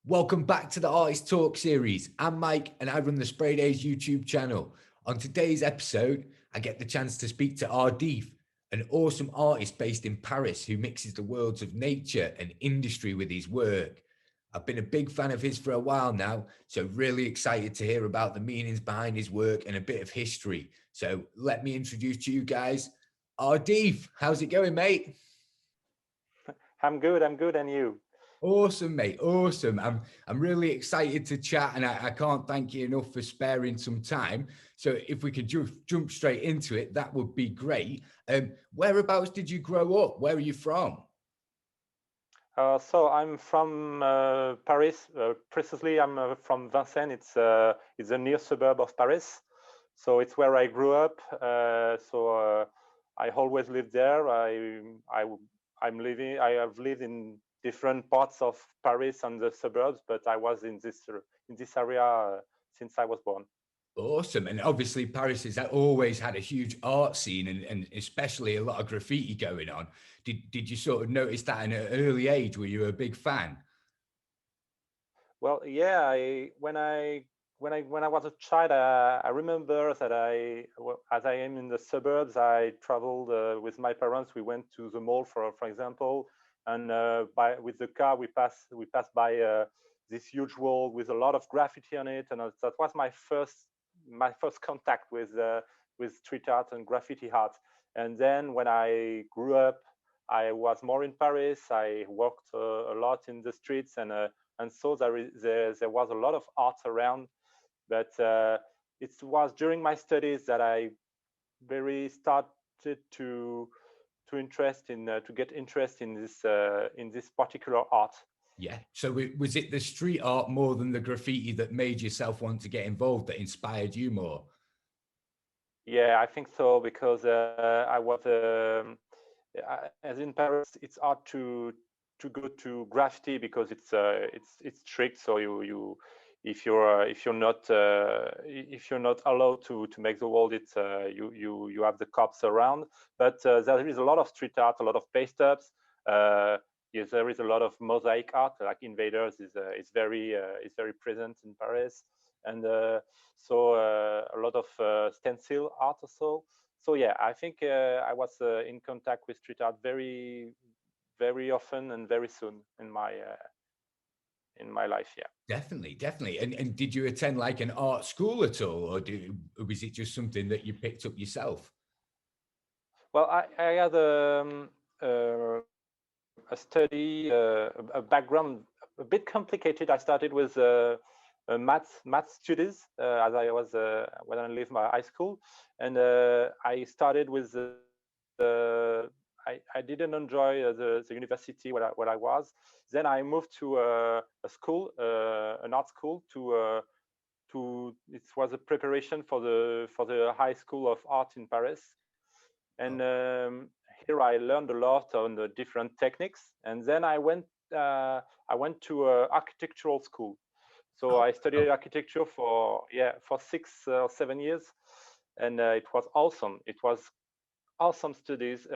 Welcome back to the Artist Talk series. I'm Mike and I run the Spray Days YouTube channel. On today's episode, I get the chance to speak to Ardif, an awesome artist based in Paris who mixes the worlds of nature and industry with his work. I've been a big fan of his for a while now, so really excited to hear about the meanings behind his work and a bit of history. So let me introduce to you guys Ardif. How's it going, mate? I'm good, and you? Awesome, mate. Awesome. I'm really excited to chat, and I can't thank you enough for sparing some time. So if we could jump straight into it, that would be great. Whereabouts did you grow up? Where are you from? So I'm from Paris. Precisely, I'm from Vincennes. It's a near suburb of Paris. So it's where I grew up. I always lived there. I I'm living. I have lived in different parts of Paris and the suburbs, but I was in this area since I was born. Awesome. And obviously, Paris has always had a huge art scene and especially a lot of graffiti going on. Did you sort of notice that in an early age? Were you a big fan? Well, yeah, when I was a child, I remember that as I am in the suburbs, I traveled with my parents. We went to the mall, for example, and by with the car we passed by this huge wall with a lot of graffiti on it, and that was my first contact with street art and graffiti art. And then when I grew up, I was more in Paris. I worked a lot in the streets, and so there was a lot of art around. But it was during my studies that I very started to get interest in this particular art. Yeah. So was it the street art more than the graffiti that made yourself want to get involved, that inspired you more? Yeah, I think so because as in Paris, it's hard to go to graffiti because it's strict. So you if you're not allowed to make the wall, you have the cops around. But there is a lot of street art, a lot of paste ups. Yes, there is a lot of mosaic art, like Invaders is very present in Paris, and a lot of stencil art also. So yeah, I think I was in contact with street art very often and very soon in my life. Yeah. Definitely, definitely. And did you attend like an art school at all, or was it just something that you picked up yourself? Well, I had a study, a background a bit complicated. I started with math studies as I was when I left my high school, and I started with I didn't enjoy the university where I was. Then I moved to a school, an art school, to it was a preparation for the High School of Art in Paris, and here I learned a lot on the different techniques. And then I went to architectural school. So Oh, I studied oh, architecture for 6 or 7 years, and it was awesome. It was awesome studies.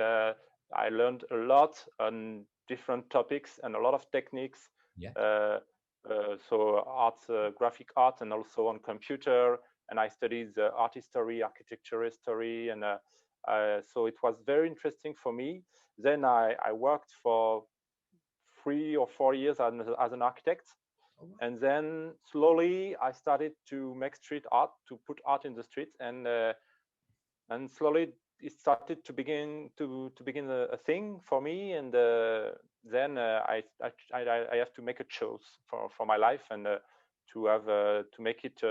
I learned a lot on different topics and a lot of techniques. yeah. Uh, so art, graphic art, and also on computer. And I studied art history, architecture history, and so it was very interesting for me. Then I worked for 3 or 4 years as an architect, Oh, wow. and then slowly I started to make street art, to put art in the street, and slowly it started to begin a thing for me. And then I have to make a choice for my life, and to make it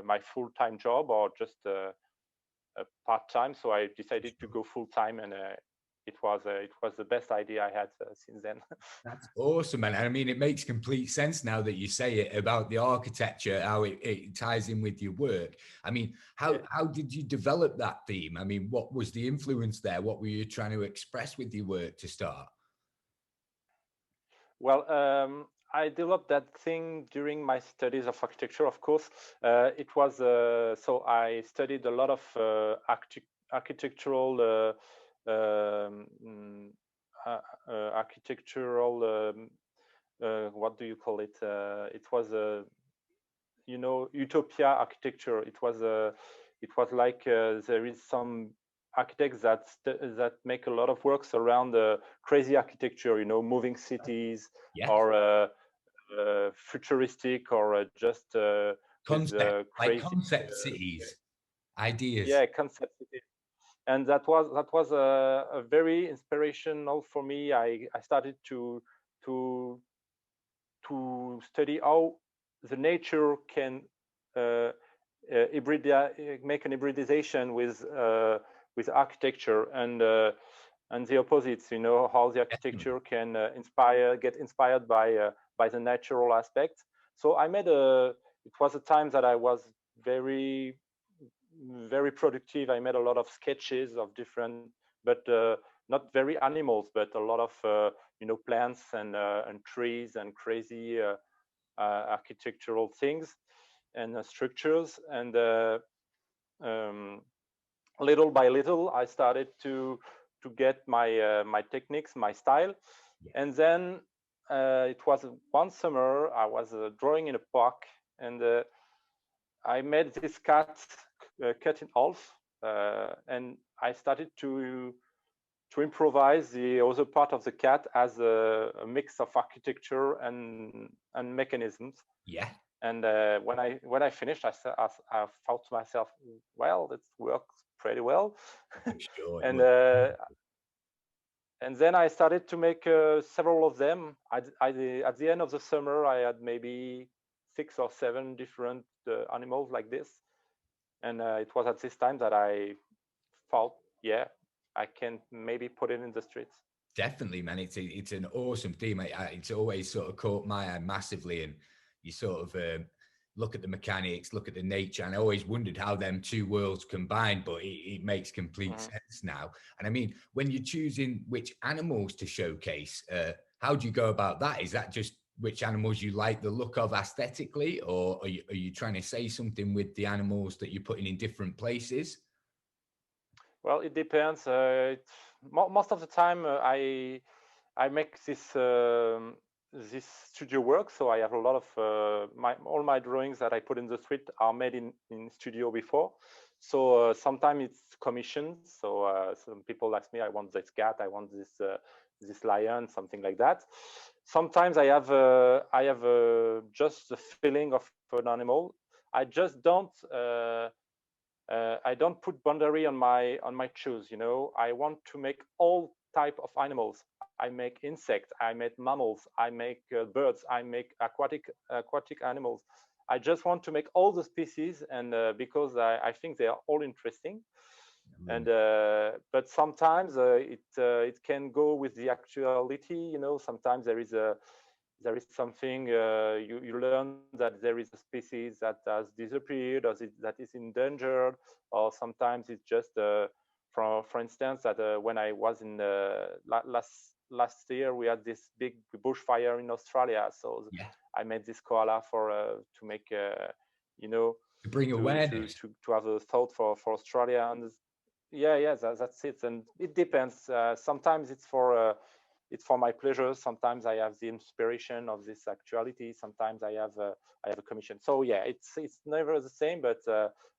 my full-time job or just part-time. So I decided to Sure. go full-time, and it was the best idea I had since then. That's awesome, man. And I mean, it makes complete sense now that you say it about the architecture, how it ties in with your work. I mean, how Yeah. how did you develop that theme? I mean, what was the influence there? What were you trying to express with your work to start? Well, I developed that thing during my studies of architecture, of course. It was so I studied a lot of architectural um, mm, architectural what do you call it? It was a, utopia architecture. It was like there is some architects that make a lot of works around crazy architecture, moving cities, Yeah. or futuristic, or just with Concept, like crazy, concept cities, ideas. yeah, concept cities. And that was a very inspirational for me. I started to study how the nature can uh, make an hybridization with architecture, and the opposites. How the Definitely. architecture can get inspired by the natural aspect. So I made a. It was a time that I was very very productive. I made a lot of sketches of different, but not very animals, but a lot of plants and trees and crazy architectural things and structures. And um, little by little, I started to get my techniques, my style. Yeah. And then it was one summer. I was drawing in a park, and I made this cat cut in half, and I started to improvise the other part of the cat as a mix of architecture and mechanisms. Yeah. And when I finished, I thought to myself, well, that works pretty well. I'm sure it and was. uh, and then I started to make several of them. At the end of the summer, I had maybe 6 or 7 different animals like this. And it was at this time that I thought, yeah, I can maybe put it in the streets. Definitely, man. It's an awesome theme. It's always sort of caught my eye massively, and you sort of look at the mechanics, look at the nature, and I always wondered how them two worlds combined, but it makes complete Mhm. sense now. And I mean, when you're choosing which animals to showcase, how do you go about that? Is that just which animals you like the look of aesthetically, or are you trying to say something with the animals that you're putting in different places? Well, it depends. Most of the time, I make this studio work. So I have a lot of all my drawings that I put in the street are made in studio before. So sometimes it's commissioned. So some people ask me, I want this cat, I want this lion, something like that. Sometimes I have just the feeling of an animal. I just don't put boundary on my choose. I want to make all type of animals. I make insects, I make mammals, I make birds, I make aquatic animals. I just want to make all the species, and because I think they are all interesting. And but sometimes it can go with the actuality. Sometimes there is something you learn that there is a species that has disappeared, or that is endangered, or sometimes it's just for instance that when I was in last year, we had this big bushfire in Australia. So Yeah, I made this koala for to make you know to bring awareness. to have a thought for Australia. And yeah, that's it. And it depends. Sometimes it's for my pleasure. Sometimes I have the inspiration of this actuality. Sometimes I have a commission. So yeah, it's never the same. But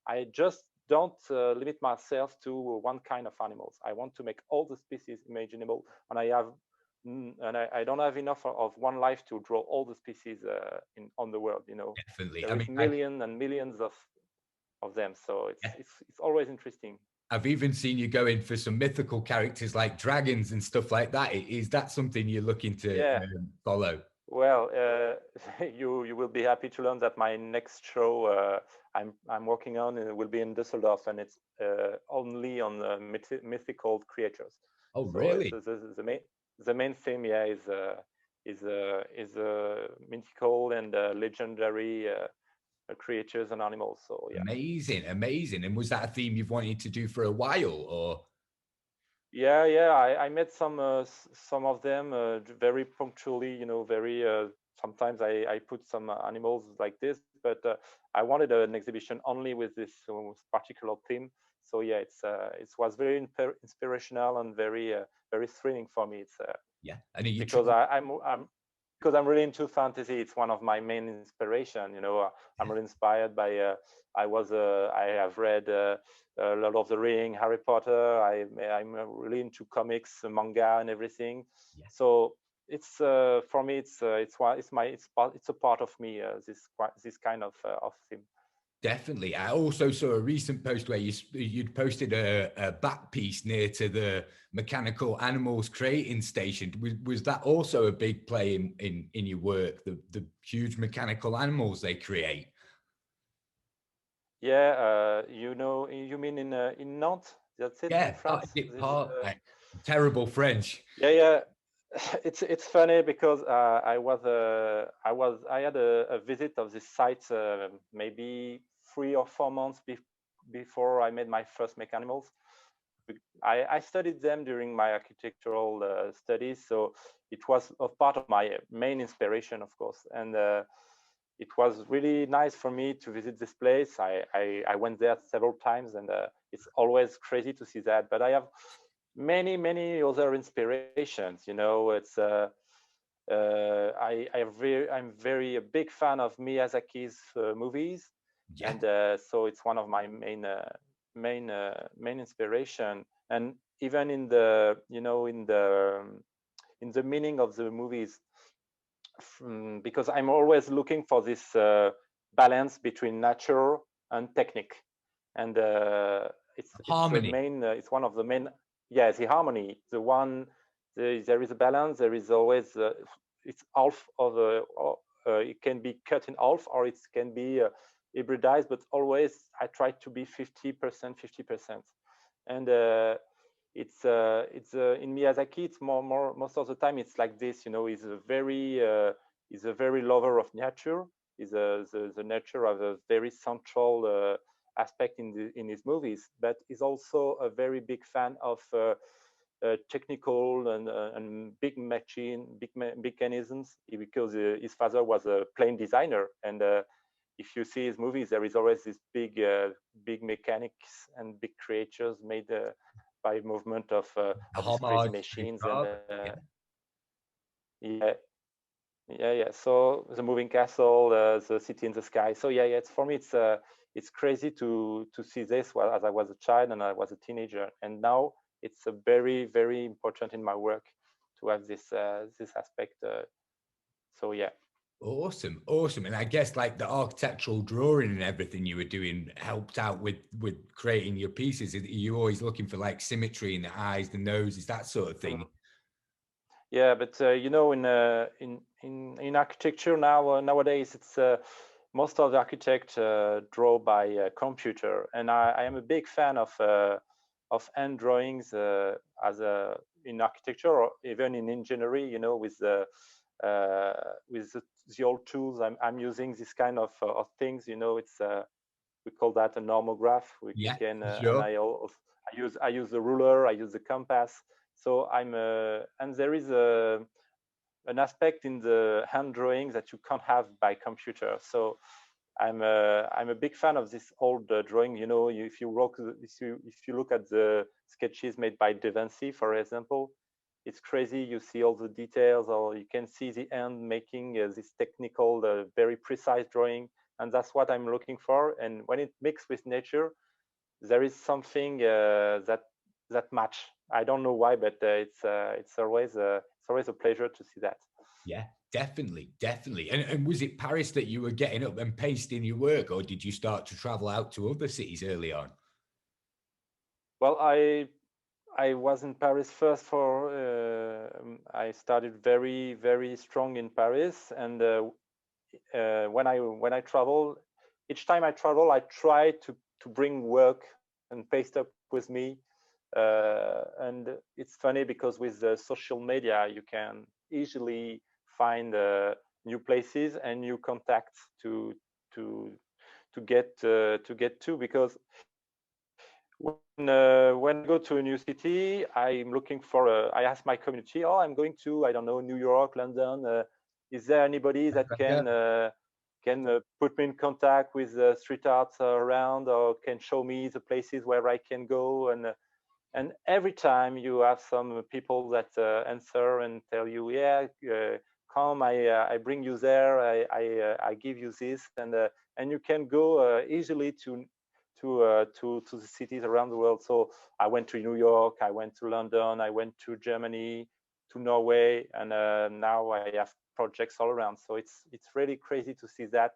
I just don't limit myself to one kind of animals. I want to make all the species imaginable, and I don't have enough of one life to draw all the species on the world. Definitely. I There mean, is millions and millions of them. So it's yeah, it's it's always interesting. I've even seen you go in for some mythical characters like dragons and stuff like that. Is that something you're looking to Yeah. follow? Well, you will be happy to learn that my next show I'm working on will be in Düsseldorf, and it's only on mythical creatures. Oh, So it's really? the main theme, yeah, is mythical and legendary creatures and animals. So yeah. Amazing, amazing. And was that a theme you've wanted to do for a while, or? Yeah. I met some of them very punctually. Very sometimes I put some animals like this, but I wanted an exhibition only with this particular theme. So yeah, it was very inspirational and very thrilling for me. It's Yeah. And are you because trying? I'm because I'm really into fantasy. It's one of my main inspiration. I'm really inspired by. I have read Lord of the Ring, Harry Potter. I'm really into comics, manga, and everything. Yeah. So it's for me. It's a part of me. This kind of thing. Definitely. I also saw a recent post where you'd posted a back piece near to the mechanical animals creating station. Was that also a big play in your work? The huge mechanical animals they create. Yeah, you mean in Nantes? That's it, in Yeah, France. terrible French. Yeah, yeah. It's funny because I had a visit of this site maybe 3 or 4 months before I made my first mechanisms. I studied them during my architectural studies, so it was a part of my main inspiration, of course. And it was really nice for me to visit this place. I went there several times, and it's always crazy to see that. But I have many other inspirations. It's I'm very a big fan of Miyazaki's movies, Yeah. and so it's one of my main inspiration. And even in the in the meaning of the movies, because I'm always looking for this balance between nature and technique, and Harmony. it's one of the main. Yeah, the harmony, there is a balance. There is always it's half of it can be cut in half, or it can be hybridized, but always I try to be 50%, 50%. And it's in Miyazaki, it's more most of the time it's like this. He's a very lover of nature. The nature of a very central aspect in his movies, but he's also a very big fan of technical and big mechanisms, because his father was a plane designer. And if you see his movies, there is always this big mechanics and big creatures made by movement A of these crazy homage to his machines. And father. Yeah. yeah, yeah. So the moving castle, the city in the sky. So yeah, it's for me, it's crazy to see this. Well, as I was a child and I was a teenager, and now it's a very important in my work to have this aspect. So yeah. Awesome, awesome. And I guess like the architectural drawing and everything you were doing helped out with creating your pieces. Are you always looking for like symmetry in the eyes, the noses, that sort of thing? Yeah, but in architecture nowadays, it's most of the architects draw by computer, and I am a big fan of hand drawings as a in architecture, or even in engineering. With the old tools, I'm using this kind of things. It's we call that a normograph. We Yeah, can and sure. I use the ruler, I use the compass. So and there is an aspect in the hand drawing that you can't have by computer. So I'm a big fan of this old drawing. If you look at the sketches made by Da Vinci, for example, it's crazy. You see all the details, or you can see the hand making this technical, very precise drawing, and that's what I'm looking for. And when it mixed with nature, there is something that match. I don't know why, but it's always a pleasure to see that. Yeah, definitely, definitely. And was it Paris that you were getting up and pasting your work, or did you start to travel out to other cities early on? Well, I was in Paris first for I started very strong in Paris, and when I travel, each time I travel, I try to bring work and paste up with me. And it's funny because with the social media, you can easily find new places and new contacts to to get to, because when I go to a new city, I'm looking for I ask my community, oh, I'm going to, I don't know, New York, London. Is there anybody that Yeah. can put me in contact with street arts around, or can show me the places where I can go? And every time you have some people that answer and tell you, yeah, come, I bring you there, I give you this, and you can go easily to the cities around the world. So I went to New York, I went to London, I went to Germany, to Norway, and now I have projects all around. So it's really crazy to see that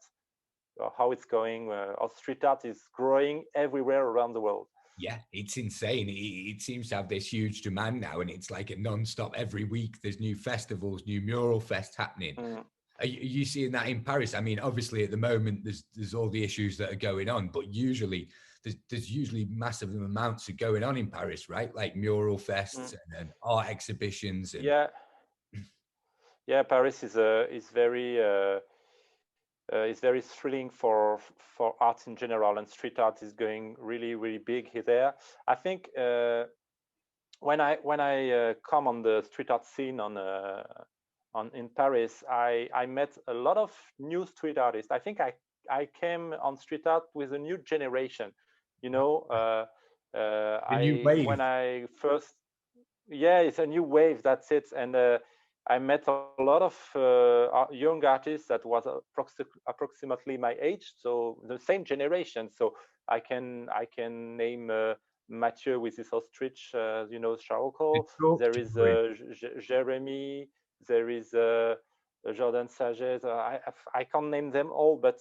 how it's going. Our street art is growing everywhere around the world. Yeah, it's insane. It seems to have this huge demand now, and it's like a non-stop every week. There's new festivals, new mural fest happening. Mm. Are you seeing that in Paris? I mean, obviously at the moment there's all the issues that are going on, but usually there's usually massive amounts of going on in Paris, right? Like mural fests Mm. and art exhibitions and Yeah, yeah. Paris is very thrilling for art in general, and street art is going really really big here there. I think when I come on the street art scene on in Paris, I met a lot of new street artists. I think I came on street art with a new generation. You know, the new I when wave. I first yeah, it's a new wave. That's it. And I met a lot of young artists that was approximately my age, so the same generation. So I can name Mathieu with his ostrich, The charcoal. chalk There is drawing. Jeremy. There is Jordan Sages. I can't name them all, but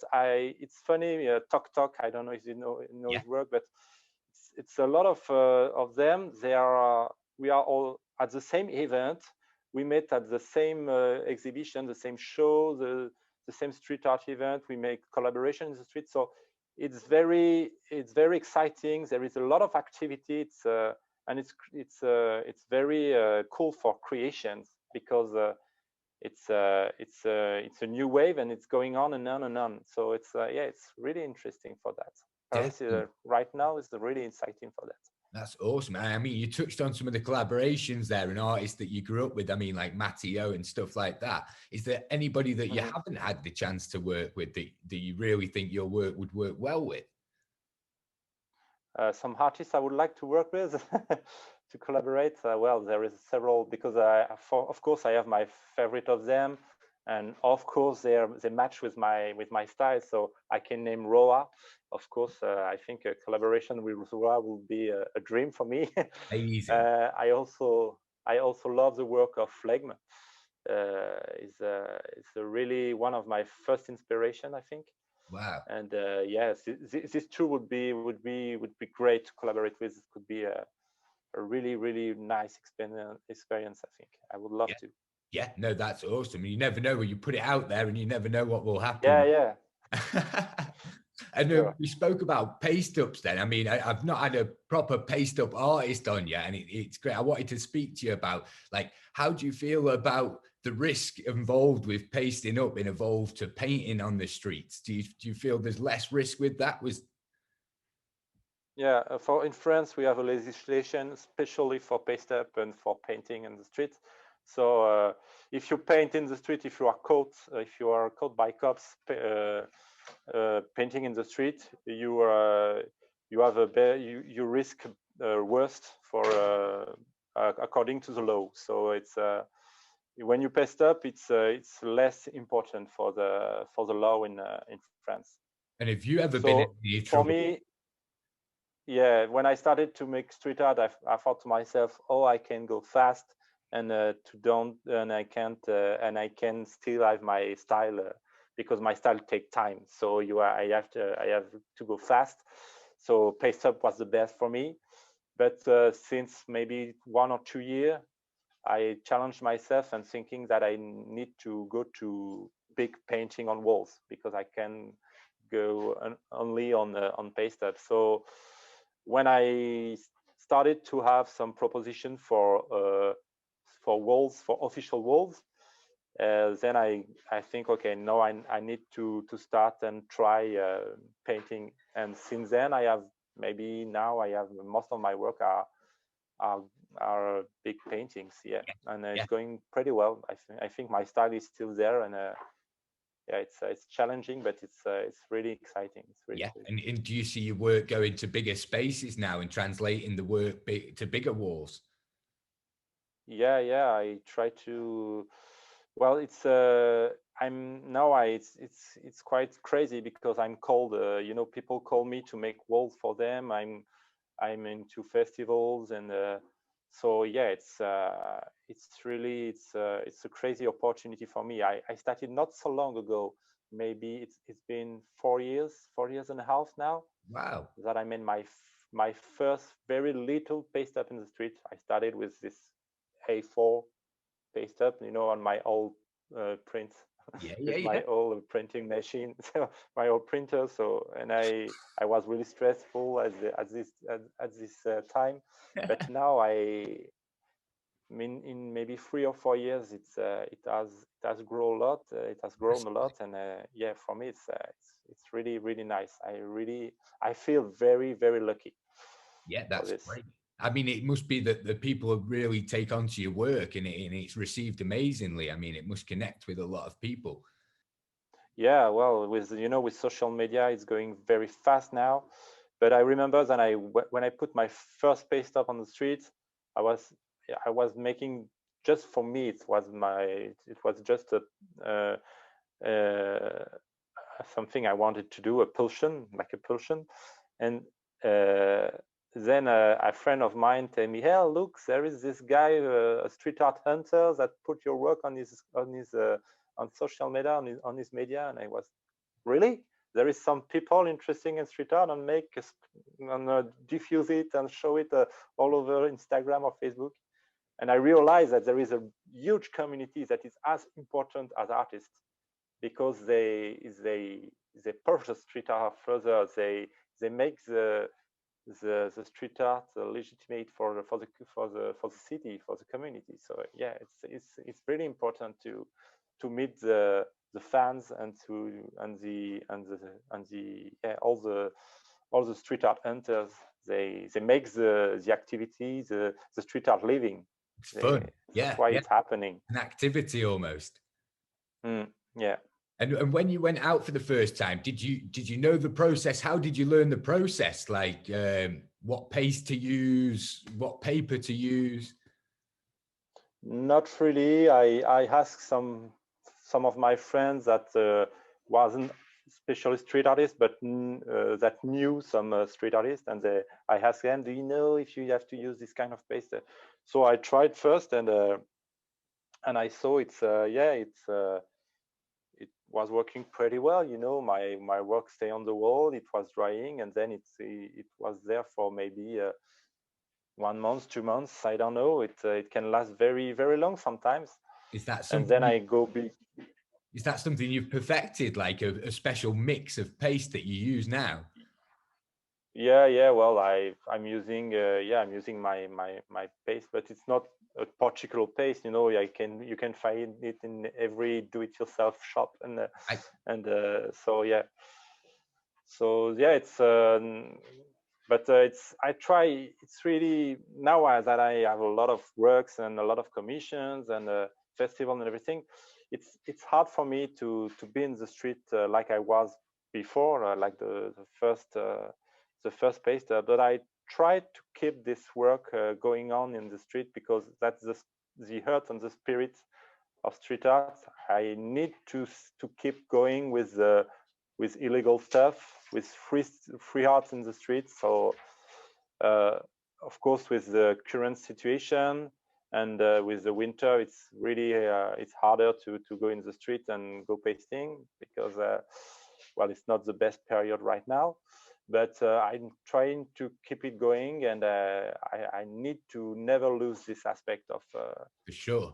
it's funny. Tok Tok. I don't know if you know Yeah, his work, but it's a lot of them. We are all at the same event. We met at the same exhibition, the same show, the same street art event. We make collaboration in the street. So it's very exciting. There is a lot of activity. It's very cool for creations because it's a new wave and it's going on and on and on. So it's really interesting for that. Paris definitely. right now is really exciting for that. That's awesome. I mean, you touched on some of the collaborations there and artists that you grew up with. I mean, like Matteo and stuff like that. Is there anybody that you Mhm. haven't had the chance to work with that you really think your work would work well with? Some artists I would like to work with to collaborate. Well, there is several because of course I have my favorite of them, and of course they match with my style. So I can name Roa. Of course, I think a collaboration with Roa will be a dream for me. Amazing. I also love the work of Flegm. Is really one of my first inspiration, I think. Wow. And yes, this two would be great to collaborate with. It could be a really really nice experience. I think I would love Yeah. to. Yeah. No, that's awesome. You never know when you put it out there and you never know what will Yeah, happen. yeah, And sure. we spoke about paste ups then. I mean, I've not had a proper paste up artist on yet, and it's great. I wanted to speak to you about like, how do you feel about the risk involved with pasting up and evolved to painting on the streets? Do you feel there's less risk with that? Yeah, for in France we have a legislation especially for paste up and for painting in the street. So if you paint in the street, if you are caught by cops painting in the street, you have you risk worst for according to the law. So it's when you paste up, it's less important for the law in France. And have you ever been in So any for trouble? me, yeah, when I started to make street art, I thought to myself, oh, I can go fast and to don't and I can still have my style because my style take time. So I have to go fast. So paste up was the best for me. But since maybe 1 or 2 years, I challenged myself and thinking that I need to go to big painting on walls because I can go only on paste up. So when I started to have some proposition for walls, for official walls, then I think, okay, no, I need to start and try painting. And since then I have maybe now I have most of my work are are big paintings, yeah, and Yeah. it's going pretty well. I think my style is still there, and yeah, it's challenging, but it's really exciting. It's really Yeah. cool. And do you see your work going to bigger spaces now and translating the work to bigger walls? Yeah, yeah. I try to. Well, I'm now it's quite crazy because I'm called. People call me to make walls for them. I'm into festivals, and so yeah, it's really it's a crazy opportunity for me. I started not so long ago. Maybe it's been 4 years, 4 years and a half now, Wow. that I made my first very little paste up in the street. I started with this A4 paste up, on my old print Yeah, yeah, with yeah. my old printing machine, so my old printer. So, and I was really stressful at this time, but now I mean, in maybe 3 or 4 years, it has grown a lot. It has That's grown a lot, and yeah, for me, it's really really nice. I feel very very lucky Yeah, for that's this. great. I mean, it must be that the people have really take onto your work and it's received amazingly. I mean, it must connect with a lot of people. Yeah, well, with social media, it's going very fast now. But I remember that when I put my first pay stop on the street, I was I was making, just for me. It was just uh, uh, something I wanted to do, a pulsion, like a pulsion, and uh, then a friend of mine told me, "Hey, look, there is this guy, a street art hunter, that put your work on social media, on his media." And I was, really? There is some people interesting in street art, and diffuse it and show it all over Instagram or Facebook. And I realized that there is a huge community that is as important as artists, because they push the street art further. They make the street art legitimate for the city, for the community. So yeah, it's really important to meet the fans, and yeah, all the street art hunters. They make the activity, the street art living. It's they, fun. that's Yeah, why yeah. it's happening. An activity almost. Yeah. And when you went out for the first time, did you know the process? How did you learn the process? Like what paste to use, what paper to use? Not really. I asked some of my friends that wasn't especially street artists, but that knew some street artists, and I asked them, "Do you know if you have to use this kind of paste?" So I tried first, and I saw it was working pretty well. My work stay on the wall. It was drying, and then it was there for maybe 1 month, 2 months. I don't know. It can last very very long sometimes. Is that And something then I go big. is that something you've perfected, like a special mix of paste that you use now? Yeah. Well, I'm using my paste, but it's not a particular paste. You can find it in every do-it-yourself shop, I, so yeah. So yeah, it's I try. It's really, now that I have a lot of works and a lot of commissions and festival and everything. It's hard for me to be in the street like I was before, like the first paste. But I try to keep this work going on in the street, because that's the heart and the spirit of street art. I need to keep going with illegal stuff, with free art in the streets. So uh, of course, with the current situation, and with the winter, it's harder to go in the street and go pasting, because well, it's not the best period right now. But I'm trying to keep it going, and I need to never lose this aspect for sure.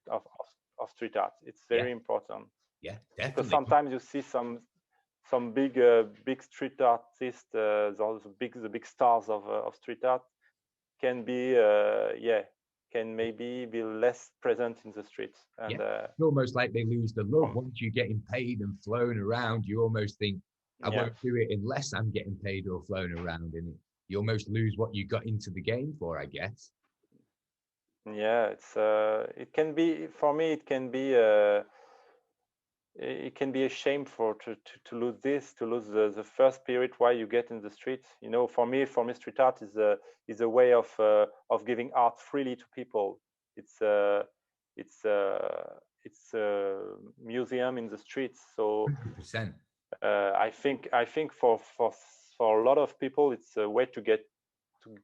of, of, of street art. It's Yeah, very important, yeah, because definitely. sometimes you see some big street artists, the big stars of street art, can be yeah, can maybe be less present in the streets. Yeah. And It's almost like they lose the love from once you're getting paid and flown around. You almost think, I Yeah. won't do it unless I'm getting paid or flown around. And you almost lose what you got into the game for, I guess. Yeah, it can be, for me, it can be a shame to lose this, to lose the first spirit why you get in the street. For me, street art is a way of giving art freely to people. It's it's a museum in the streets. So 100%. I think for a lot of people, it's a way to get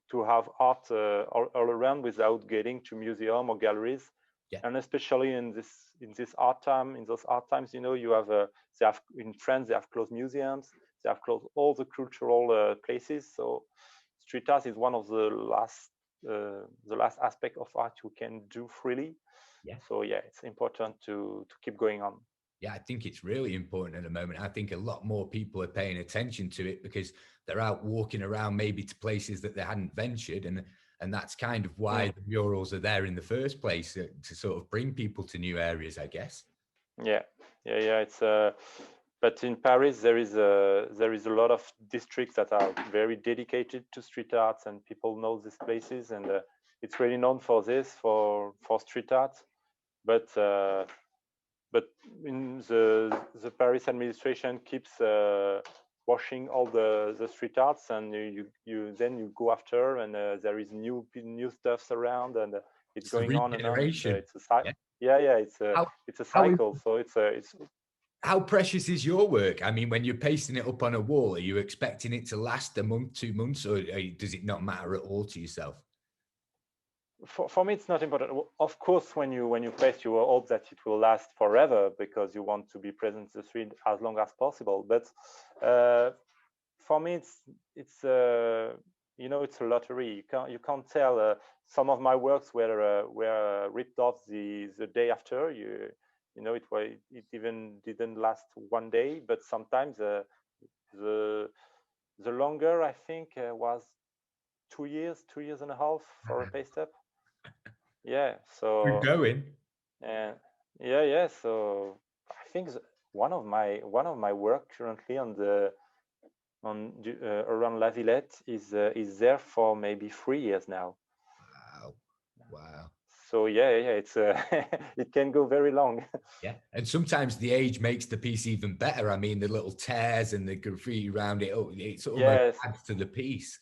to have art all around without getting to museum or galleries. Yeah. And especially in this art time, in those art times, you have they have in France, they have closed museums, they have closed all the cultural places. So street art is one of the last aspect of art you can do freely. Yeah. So yeah, it's important to keep going on. Yeah, I think it's really important at the moment. I think a lot more people are paying attention to it because they're out walking around maybe to places that they hadn't ventured, and that's kind of why the murals are there in the first place, to sort of bring people to new areas, I guess. Yeah, yeah. It's but in Paris there is a lot of districts that are very dedicated to street arts, and people know these places, and it's really known for this for street art. But in the Paris administration keeps washing all the street arts, and you go after, and there is new stuffs around, and it's It's the going on and on. regeneration. It's a Yeah. yeah, How it's a how cycle. So it's how precious is your work? I mean, when you're pasting it up on a wall, are you expecting it to last a month, 2 months, or does it not matter at all to yourself? for me it's not important. Of course, when you paste, you hope that it will last forever because you want to be present in the street as long as possible. But for me it's a lottery. You can't tell. Some of my works were ripped off the day after. It even didn't last one day. But sometimes the the longer, I think, was 2 years and a half for a paste up. Yeah. We're So going. and yeah. So I think one of my work currently around La Villette is there for maybe 3 years now. Wow. Wow. So yeah, it's it can go very long. Yeah. And sometimes the age makes the piece even better. I mean, the little tears and the graffiti around it, it almost Yes, adds to the piece.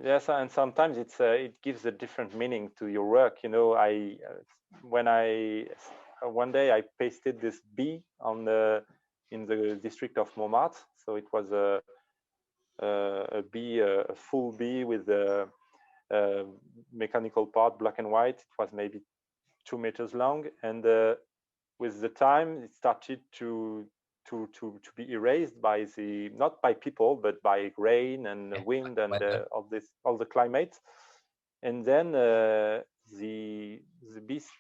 yes, and sometimes it gives a different meaning to your work. I when I one day I pasted this bee on the in the district of Montmartre. So it was a bee, a full bee with a mechanical part, black and white. It was maybe 2 meters long, and with the time, it started to be erased by the not by people, but by rain and Yeah. wind and Weather. all the climate. And then the beast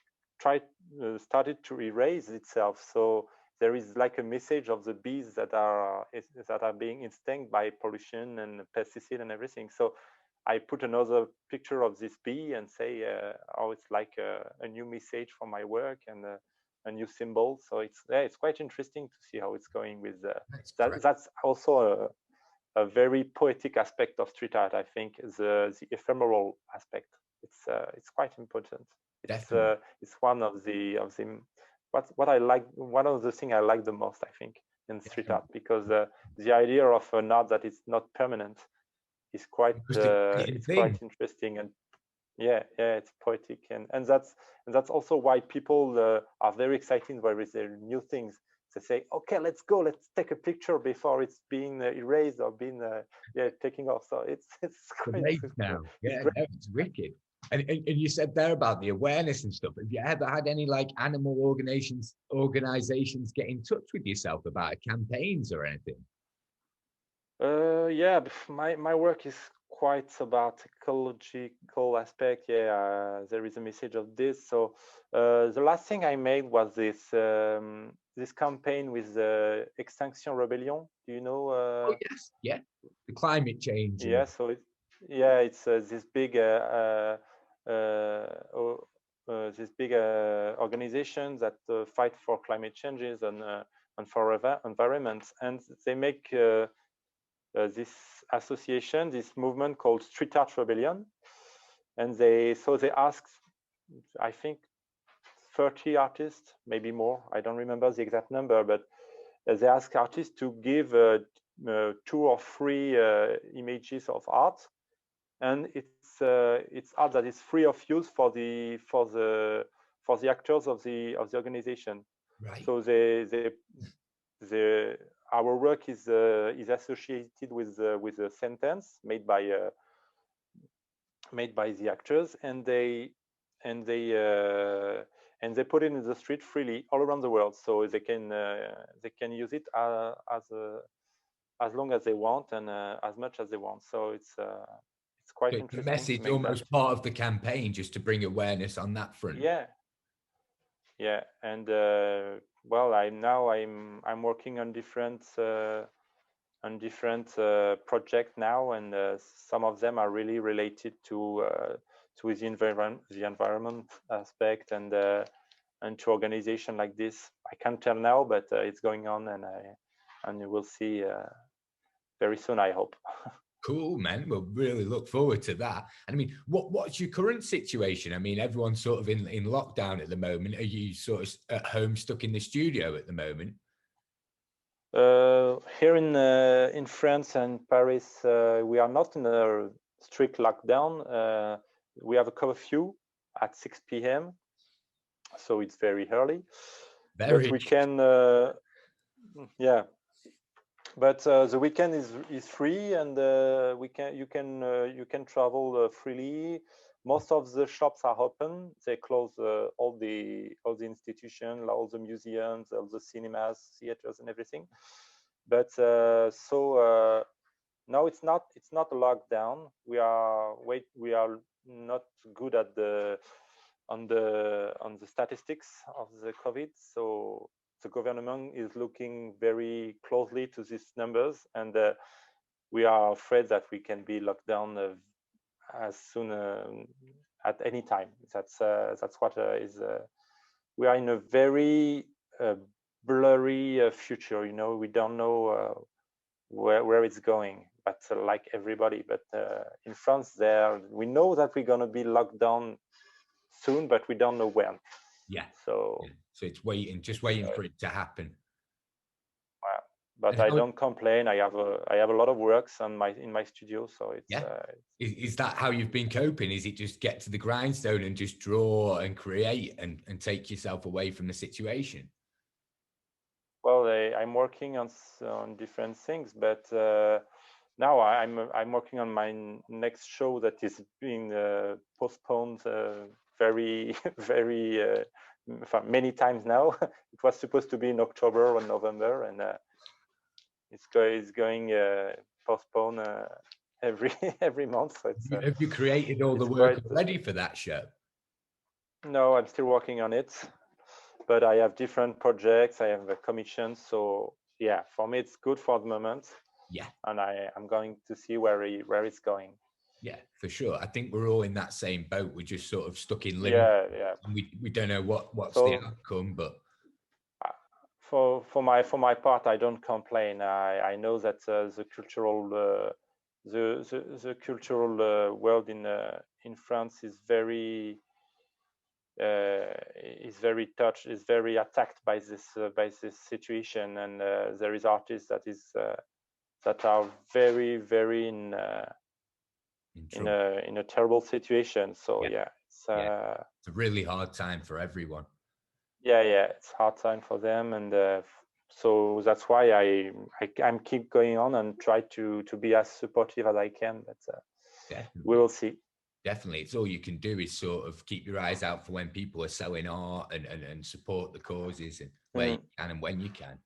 started to erase itself. So there is like a message of the bees that are being extinct by pollution and pesticide and everything. So I put another picture of this bee and say, oh, it's like a new message for my work and a new symbol. So it's quite interesting to see how it's going with That's that. great. That's also a very poetic aspect of street art. I think the ephemeral aspect. It's quite important. Definitely. It's one of the what I like. One of the things I like the most, I think, in street art, because the idea of an art that is not permanent is quite Just exciting it's quite thing. interesting. And yeah, it's poetic, and that's also why people are very excited when there new things. They say, okay, let's take a picture before it's being erased or being taking off. So it's quite Great now. it's Yeah, great. no, it's wicked. And you said there about the awareness and stuff. Have you ever had any like animal organizations get in touch with yourself about campaigns or anything? Yeah, my work is quite about ecological aspect. Yeah, there is a message of this. So the last thing I made was this campaign with the Extinction Rebellion. Do you know? Oh yes, yeah. The climate change and Yeah, so it's this big this big organization that fight for climate changes and for environment, and they make this association, this movement called Street Art Rebellion, and they asked, I think, 30 artists, maybe more. I don't remember the exact number, but they ask artists to give 2 or 3 images of art, and it's art that is free of use for the actors of the organization. Right. So our work is associated with a sentence made by the actors, and they put it in the street freely all around the world, so they can use it as long as they want and as much as they want. So it's quite So the interesting to message make that. almost part of the campaign, just to bring awareness on that front. Yeah, and well, I'm working on different projects now, and some of them are really related to the environment aspect, and to organization like this. I can't tell now, but it's going on, and you will see very soon, I hope. Cool, man. We'll really look forward to that. And I mean, what's your current situation? I mean, everyone's sort of in lockdown at the moment. Are you sort of at home, stuck in the studio at the moment? Here in France and Paris, we are not in a strict lockdown. We have a curfew at 6 p.m., so it's very early. Very. But we can, yeah. But the weekend is free, and you can travel freely. Most of the shops are open. They close all the institutions, all the museums, all the cinemas, theaters, and everything. But no, it's not a lockdown. We are not good at on the statistics of the COVID. So the government is looking very closely to these numbers, and we are afraid that we can be locked down as soon at any time. That's what is. We are in a very blurry future. You know, we don't know where it's going. But like everybody, but in France, we know that we're gonna be locked down soon, but we don't know when. Yeah. So it's just waiting for it to happen. But I don't complain. I have a lot of works in my studio, so it's. Yeah. Is that how you've been coping? Is it just get to the grindstone and just draw and create and take yourself away from the situation? Well, I'm working on different things, but now I'm working on my next show that is being postponed very very many times now. It was supposed to be in October or November, and it's going postponed every month. So have you created all the work ready for that show? No, I'm still working on it, but I have different projects. I have a commission, so yeah, for me it's good for the moment. Yeah, and I'm going to see where it's going. Yeah, for sure. I think we're all in that same boat. We're just sort of stuck in limbo. Yeah. We don't know what's the outcome, but for my part, I don't complain. I know that the cultural world in France is very touched, is very attacked by this situation, and there is artists that are very in a terrible situation. So it's a really hard time for everyone. Yeah, it's a hard time for them, and so that's why I'm keep going on and try to be as supportive as I can. But we will see. Definitely, it's all you can do is sort of keep your eyes out for when people are selling art and support the causes and where you can and when you can.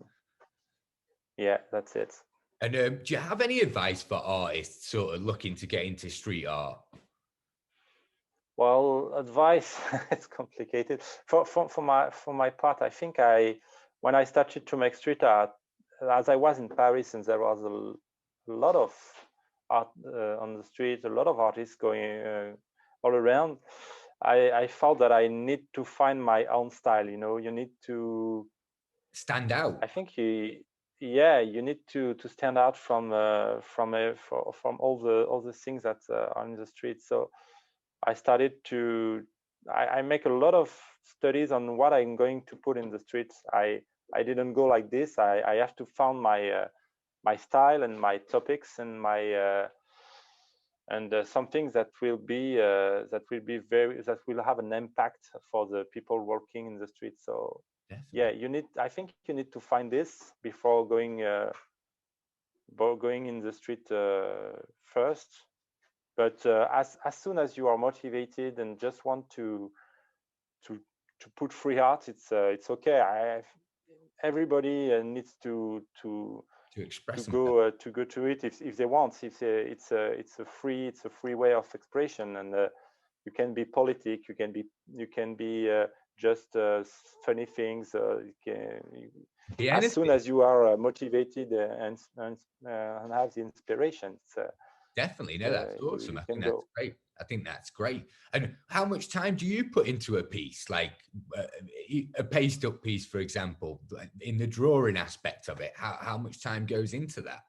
Yeah, that's it. And do you have any advice for artists sort of looking to get into street art? Well, advice, it's complicated. For my part, I think when I started to make street art, as I was in Paris and there was a lot of art on the street, a lot of artists going all around, I felt that I need to find my own style. You know, you need to stand out. I think you need to stand out from all the things that are in the street. So I started I make a lot of studies on what I'm going to put in the streets. I didn't go like this. I have to find my style and my topics and my and something that will be that will have an impact for the people working in the street. So yeah, Definitely. I think you need to find this before going in the street first. But as soon as you are motivated and just want to to put free art, it's okay. Everybody needs To express themselves. to go to it if they want. It's a free way of expression, and you can be politic, you can be just funny things. Be As soon anything. as you are motivated and have the inspiration, Definitely. No, that's you awesome. I can think that's go. great. I think that's great. And how much time do you put into a piece, like uh, a paste up piece, for example, like in the drawing aspect of it? How much time goes into that?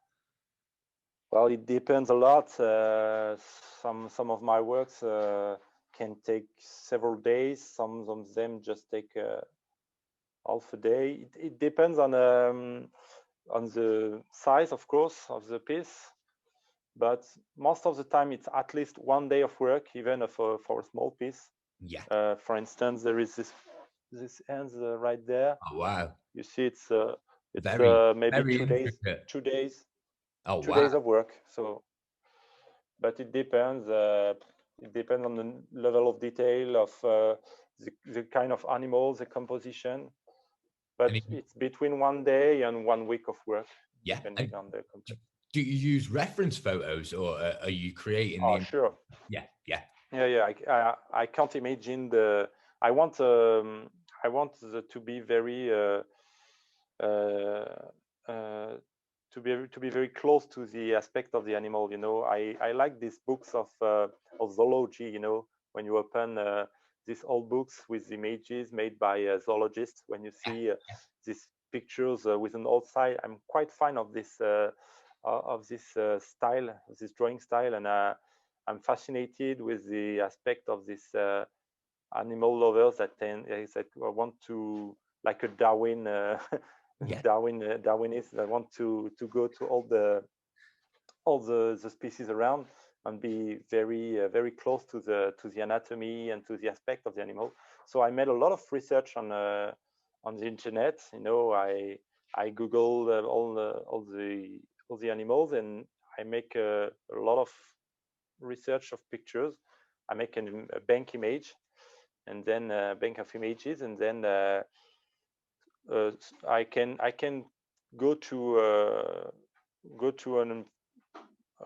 Well, it depends a lot. Some of my works can take several days. Some of them just take half a day. It depends on the size, of course, of the piece. But most of the time, it's at least one day of work, even for a small piece. Yeah. For instance, there is this ends right there. Oh, wow. You see, it's Very, maybe very intricate. two days, Oh, two wow. days of work. So, but it depends. It depends on the level of detail of the kind of animals, the composition. And But it's between one day and 1 week of work, yeah. And depending on the do, complexity. do you use reference photos or are you creating Oh, the? sure. Yeah. Yeah. Yeah. I can't imagine the. I want to be very uh, uh, to be very close to the aspect of the animal. I like these books of zoology. When you open these old books with images made by zoologists, when you see these pictures with an old style, I'm quite fan of this style, of this drawing style, and I'm fascinated with the aspect of this animal lovers that want to, like a Darwin Yeah. Darwinists that want to go to all the species around and be very close to the anatomy and to the aspect of the animal. So I made a lot of research on the internet. I googled all the animals, and I make a lot of research of pictures. I make a bank image, and then a bank of images, and then I can go to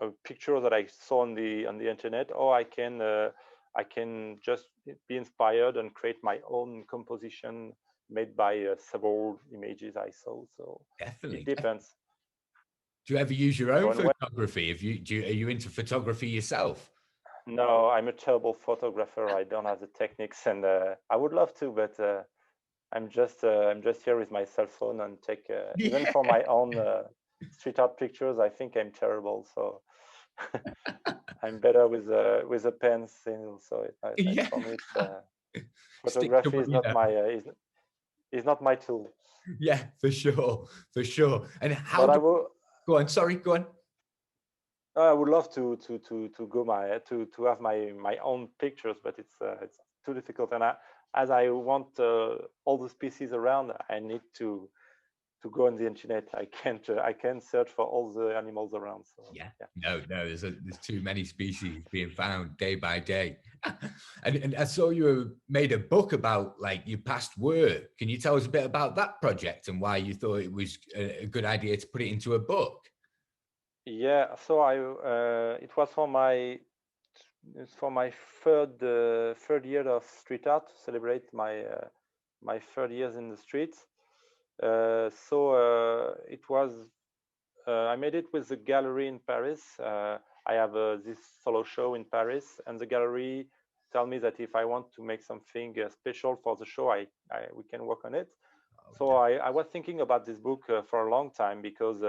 a picture that I saw on the internet, or I can just be inspired and create my own composition made by several images I saw. So it Definitely. depends. Do you ever use your So own and when, photography? If you do, are you into photography yourself? no, I'm a terrible photographer. I don't have the techniques, and I would love to, but I'm just here with my cell phone and take even Yeah. for my own street art pictures. I think I'm terrible, so I'm better with a pencil. So Yeah. for me, it's Stick to photography what is you not know. my is not my tool. Yeah, for sure. For sure. And how But do go on, sorry, go on. I would love to go to have my own pictures, but it's too difficult. And as I want all the species around, I need to go on the internet. I can't search for all the animals around. So Yeah. yeah. No, no, there's too many species being found day by day. And I saw you made a book about like your past work. Can you tell us a bit about that project and why you thought it was a good idea to put it into a book? Yeah, so I it was for my third year of street art to celebrate my third years in the streets. It was I made it with the gallery in Paris. I have this solo show in Paris, and the gallery tell me that if I want to make something special for the show, we can work on it. Oh, So I was thinking about this book for a long time because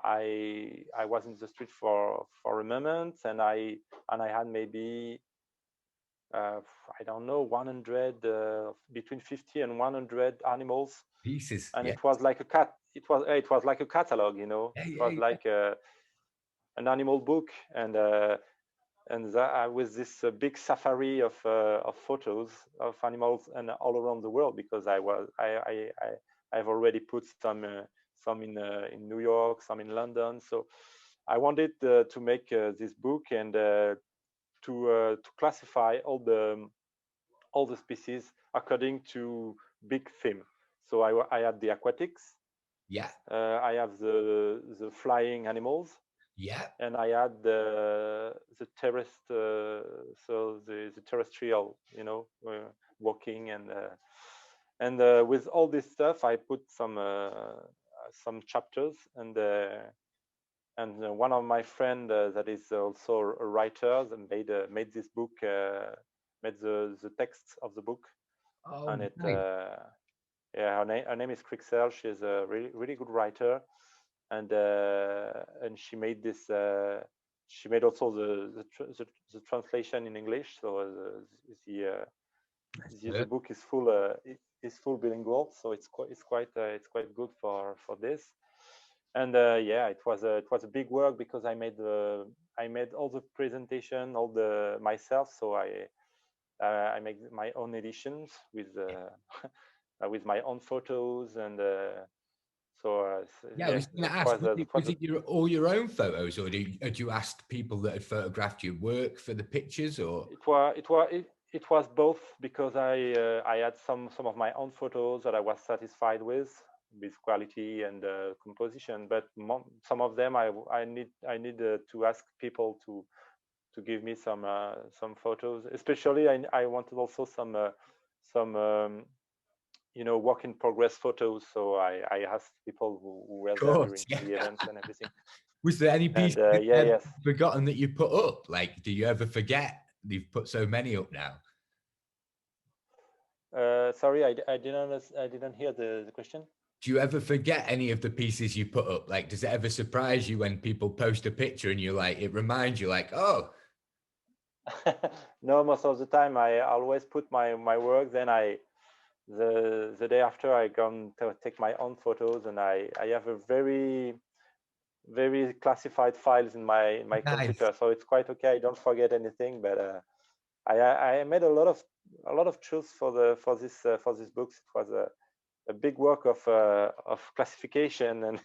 I was in the street for a moment, and I had maybe uh, I don't know 100 between 50 and 100 animals, pieces. and Yeah. it was like a cat. It was like a catalog, Yeah, It yeah, was yeah. like an animal book, and and with this big safari of photos of animals and all around the world, because I've already put some in New York, some in London. So I wanted to make this book and to classify all the species according to big theme. So I had the aquatics, Yeah. I have the flying animals, Yeah. and I had the so the terrestrial, walking, and with all this stuff, I put some chapters, and one of my friend that is also a writer that made this book, made the text of the book, Oh, and it nice. yeah, her name is Crixel. She's a really good writer, and she made this. She made also the translation in English. So That's the good. book is full bilingual. So it's quite good for this. And yeah, it was a big work, because I made all the presentation, all the myself. So I make my own editions with my own photos, and Yeah, I yeah, was going to ask, that was was it all your own photos, or had you asked people that had photographed your work for the pictures, or? it was both, because I had some of my own photos that I was satisfied with quality and composition, but some of them I need to ask people to give me some photos. Especially I wanted also some work in progress photos. So I asked people who were Of there course, during yeah. the events and everything. Was there any And pieces that yeah, you yes. forgotten that you put up? Like, do you ever forget? You've put so many up now. Sorry, I didn't hear the question. Do you ever forget any of the pieces you put up? Like, does it ever surprise you when people post a picture and you're like, it reminds you, like, oh, No, most of the time I always put my work. Then the day after, I go to take my own photos, and I have a very classified files in my nice. computer, so it's quite okay. I don't forget anything. But I made a lot of choose for this books. It was a big work of classification and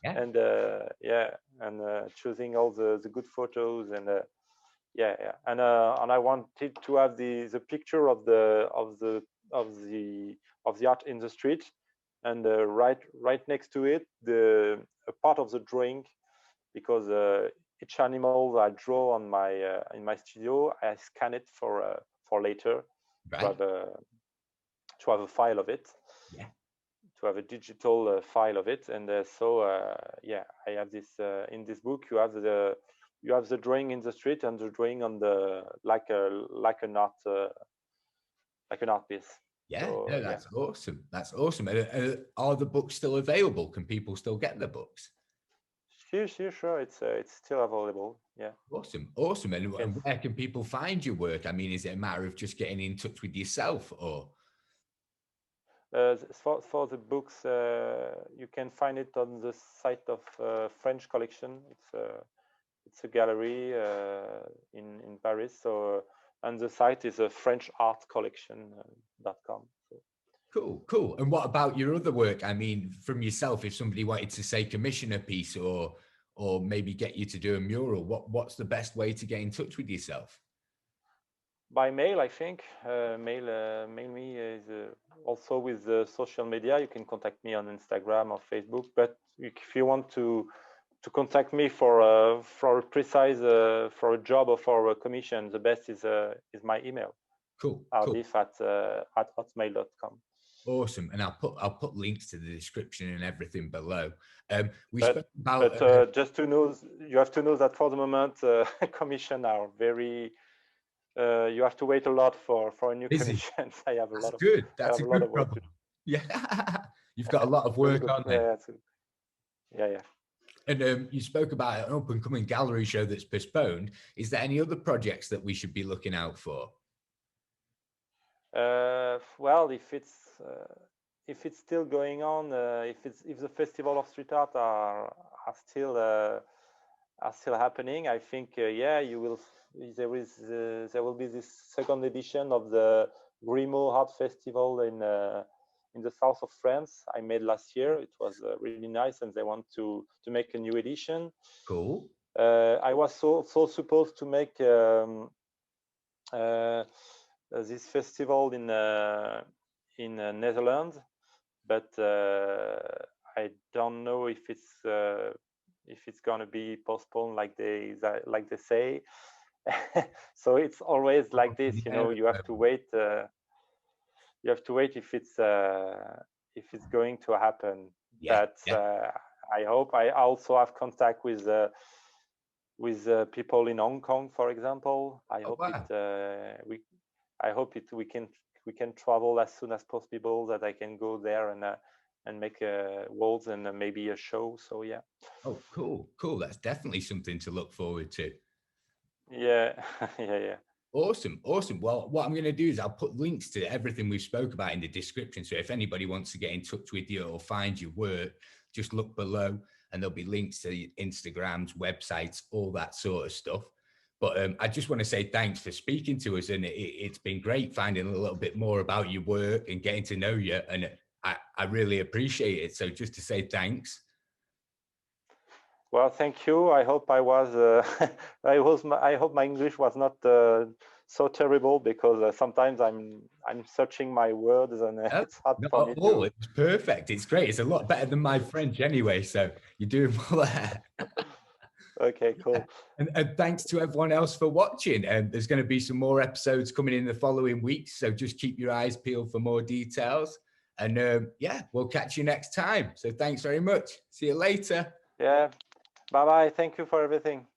Yeah. and yeah, and choosing all the good photos, and yeah, and I wanted to have the picture of the of the art in the street, and right next to it, the a part of the drawing, because each animal I draw on my in my studio, I scan it for later, to Right. have a file of it, Yeah. to have a digital file of it. And so yeah, I have this in this book. You have the drawing in the street, and the drawing on the like an art piece. Yeah. So No, yeah. that's awesome. That's awesome. And, are the books still available? Can people still get the books? Sure. It's still available. Yeah. Awesome. Awesome. You can And where can people find your work? I mean, is it a matter of just getting in touch with yourself, or? for the books, you can find it on the site of French Collection. It's a gallery in Paris. So and the site is a French Art Collection.com. So Cool, cool. And what about your other work? I mean, from yourself, if somebody wanted to say commission a piece or maybe get you to do a mural, what's the best way to get in touch with yourself? by mail, I think mail me is also with social media. You can contact me on Instagram or Facebook. But if you want to contact me for a precise for a job or for a commission, the best is my email, Cool, cool. ardif at hotmail.com. Awesome. And I'll put links to the description and everything below. We But spoke about just to know, you have to know that for the moment, commission are very. You have to wait a lot for a new busy. commission. I have a That's lot of good. I That's have a a lot good of work to problem. do. Yeah. You've got a lot of Really work good. on then. Yeah. And you spoke about an up and coming gallery show that's postponed. Is there any other projects that we should be looking out for? Well, if it's still going on, if the festival of street art are still happening, I think yeah, there will be this second edition of the Grimaud Art Festival in the south of France. I made last year. It was really nice, and they want to make a new edition. Cool. I was so supposed to make this festival in Netherlands, but I don't know if it's gonna be postponed like they say. So it's always like this, you know. You have to wait. You have to wait if it's going to happen. Yeah, But I hope. I also have contact with people in Hong Kong, for example. I hope wow. we can travel as soon as possible, that I can go there and make walls and maybe a show. So yeah. Oh, cool. That's definitely something to look forward to. Yeah, yeah. Awesome. Well, what I'm going to do is I'll put links to everything we've spoke about in the description. So if anybody wants to get in touch with you or find your work, just look below and there'll be links to Instagrams, websites, all that sort of stuff. But I just want to say thanks for speaking to us. And it's been great finding a little bit more about your work and getting to know you. And I really appreciate it. So just to say thanks. Well, thank you. I hope I was. I hope my English was not so terrible, because sometimes I'm searching my words and it's hard for me to. It's perfect. It's great. It's a lot better than my French anyway. So you're doing well there. Okay, cool. And thanks to everyone else for watching. And there's going to be some more episodes coming in the following weeks. So just keep your eyes peeled for more details. And yeah, we'll catch you next time. So thanks very much. See you later. Yeah. Bye bye. Thank you for everything.